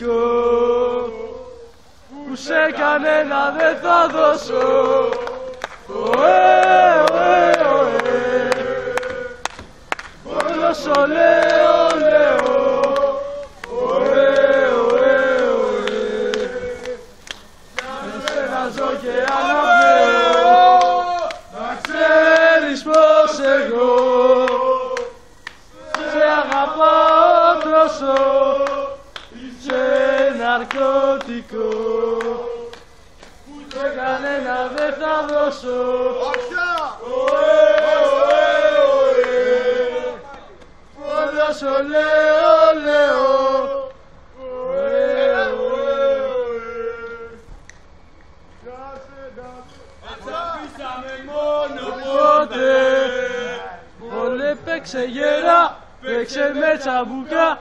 ναρκωτικό που σε κανένα δεν θα δώσω. Ωε, ωε, ωε, όλος ο λέω, λέω, ωε, ωε, ωε, με σένα ζω και αναπνέω, να ξέρεις πως εγώ σε αγαπάω τόσο, είσαι ναρκωτικό που σε κανένα δεν θα δώσω. Ωε, ωε, ωε, όλος ο λέω, λέω, ωε, ωε, ωε. Αγαπήσαμε μόνο πότε, όλε παίξε γερά, παίξε με τσαμπουκά.